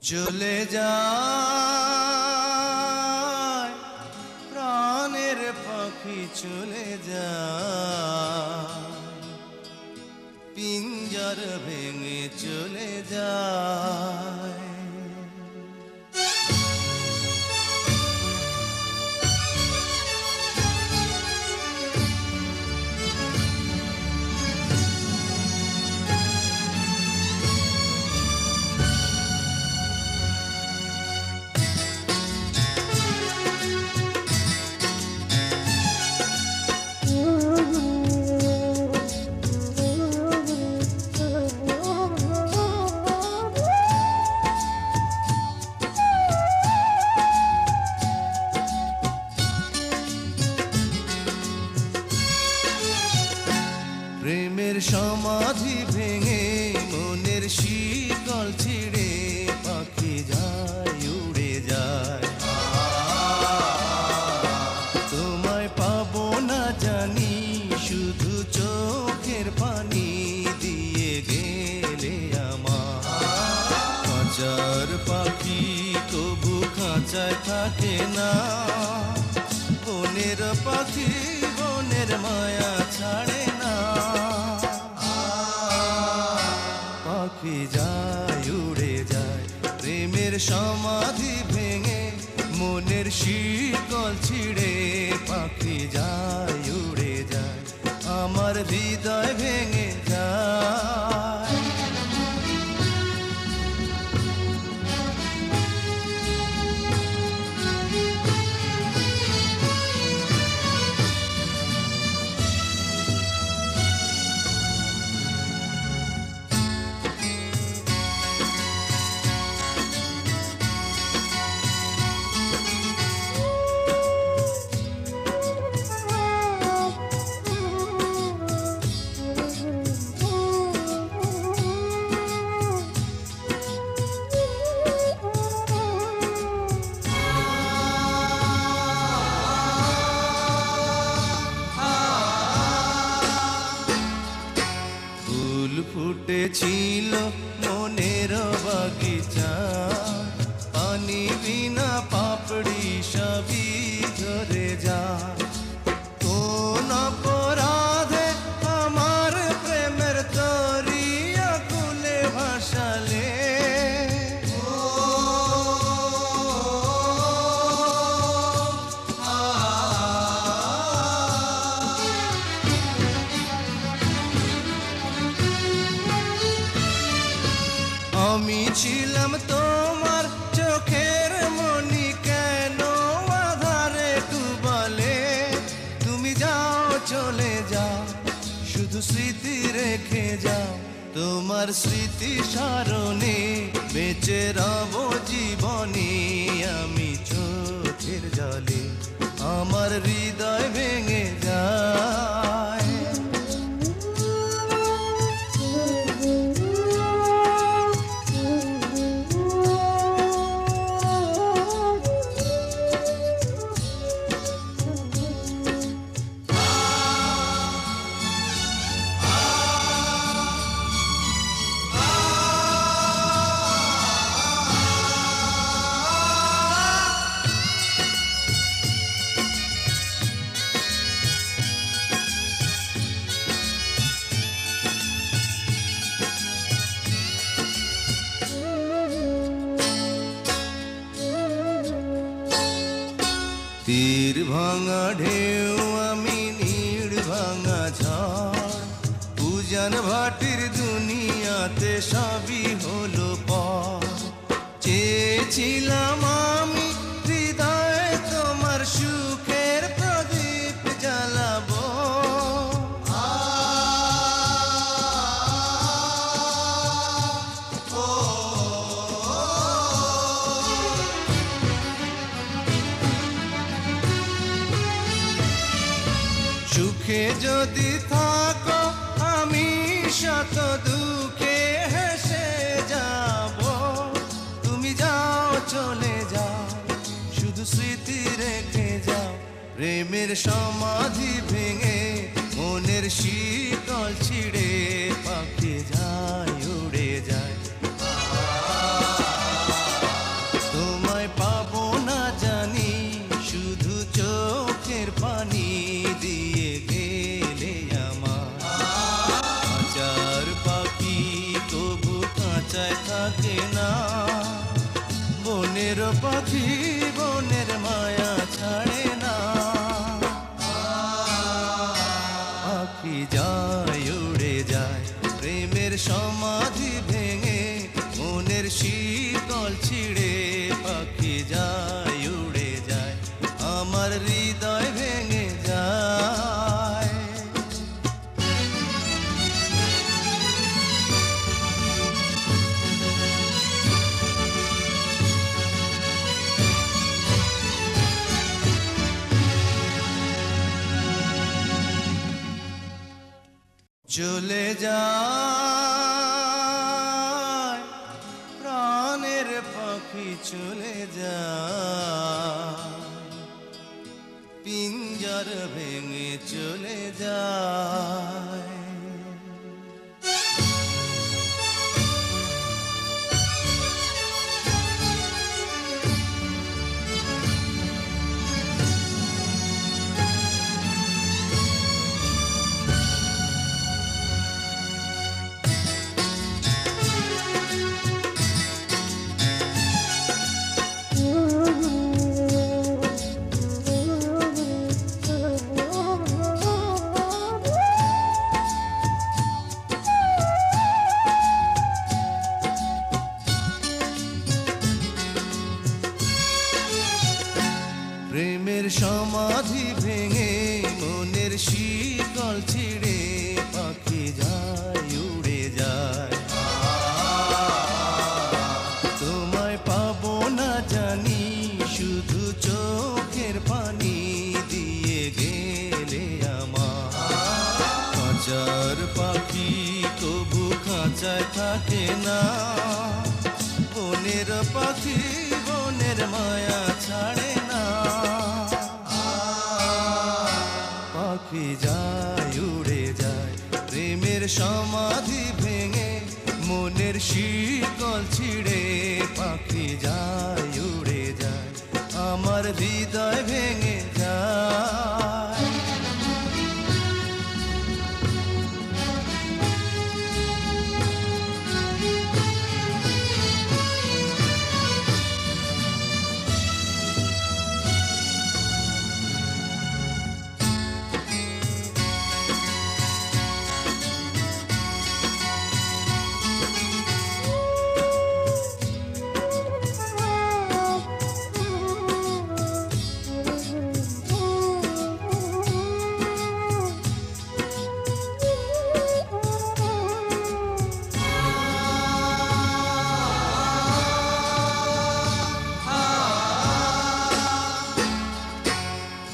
চলে যায় প্রাণের পাখি চলে যায়, পিঞ্জর ভেঙে চলে যায়। প্রেমের সমাধি ভেঙে মনের শিকল ছিঁড়ে পাখি যায় উড়ে যায়। তোমায় পাবো না জানি শুধু চোখের পানি দিয়ে গেলে আমার। খাঁচার পাখি তবু খাঁচায় থাকে না, বনের পাখি বনের মায়া ছাড়ে না। পাখি যায় উড়ে যায় প্রেমের সমাধি ভেঙে মনের শিকল ছিঁড়ে পাখি যায় উড়ে যায়, আমার হৃদয় ভেঙে যায়। ফুটেছিল মনের বাগিচা, পানি বিনা পাপড়ি সবই ঝরে যায়। কোন অপরাধে আমার প্রেমের তরি আকুলে ভাসালে, আমি ছিলাম তোমার চোখের মনি, কেন আধারে ডুবালে? তুমি যাও চলে যাও শুধু স্মৃতি রেখে যাও, তোমার স্মৃতি স্মরণে বেঁচে রব জীবনে। আমি চোখের জলে আমার হৃদয় ভেঙে যায়। তীর ভাঙা ঢেউ আমি নীড় ভাঙা ঝড়, উজান ভাটির দুনিয়াতে সবই হলো পর। চেয়েছিলাম আমি হৃদয়ে তোমার সুখের প্রদীপ জ্বালাবো, সুখে যদি থাকো আমি শত দুঃখে হেসে যাব। তুমি যাও চলে যাও শুধু স্মৃতি রেখে যাও, প্রেমের সমাধি ভেঙে মনের শিকল ছিঁড়ে পাখি যায় উড়ে যায়। শিকল ছিঁড়ে পাখি যায় উড়ে যায়, আমার হৃদয় ভেঙে যায়। চলে যায় প্রাণের পাখি, চলে যায় পিঞ্জর ভেঙে চলে যায়। প্রেমের সমাধি ভেঙে মনের শিকল ছিঁড়ে পাখি যায় উড়ে যায়, তোমায় পাবো না জানি শুধু চোখের পানি দিয়ে গেলে আমার। খাঁচার পাখি তবু খাঁচায় থাকে না, বনের পাখি বনের মায়া ছাড়ে না। পাখি যায় উড়ে যায় প্রেমের সমাধি ভেঙে মনের শিকল ছিঁড়ে পাখি যায় উড়ে যায়, আমার হৃদয় ভেঙে যায়।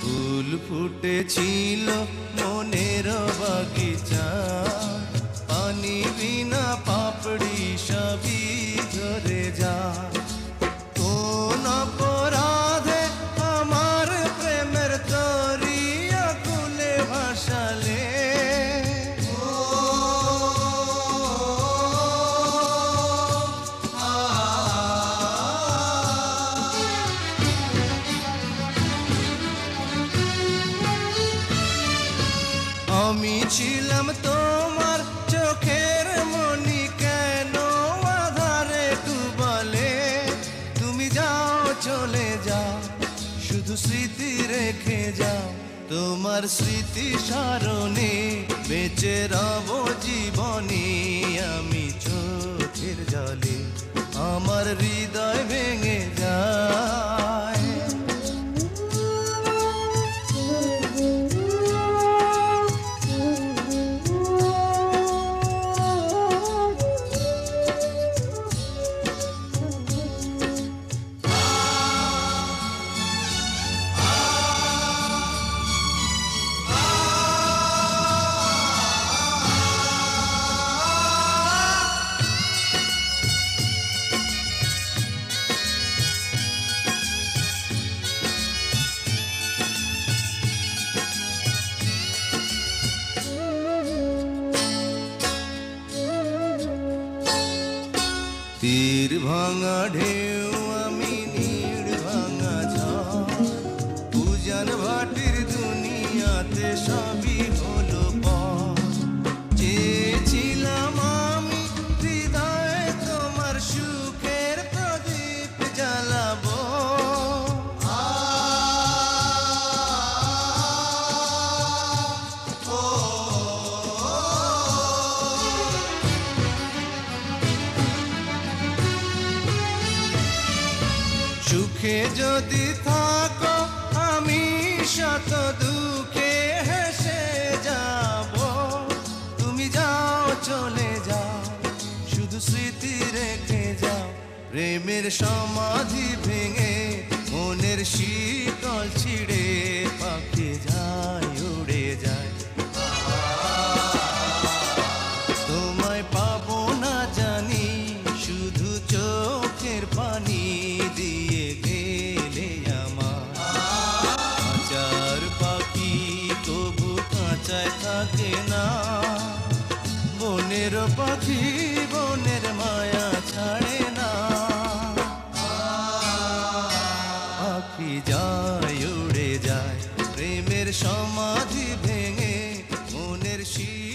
ফুল ফুটেছিল মনের বাগিচা, পানি বিনা পাপড়ি সবই ঝরে যায়। কোন অপরাধে আমার প্রেমের তরি আকুলে ভাসালে, আমি ছিলাম তোমার চোখের মনি, কেন আধারে ডুবালে? তুমি যাও চলে যাও শুধু স্মৃতি রেখে যাও, তোমার স্মৃতি স্মরণে বেঁচে রব জীবনে। আমি চোখের জলে আমার হৃদয় ভেঙে যায়। সুখে যদি থাকো আমি শত দুঃখে হেসে যাব, তুমি যাও চলে যাও শুধু স্মৃতি রেখে যাও। প্রেমের সমাধি ভেঙে মনের শীতল ছিঁড়ে পাখি যায় উড়ে যায়। তোমায় পাবো না জানি শুধু চোখের পানি দিয়ে গেলে আমার। খাঁচার পাখি তবু খাঁচায় থাকে না, বনের পাখি বনের মায়া ছাড়ে না। পাখি যায় উড়ে যায় প্রেমের সমাধি ভেঙে মনের শীতল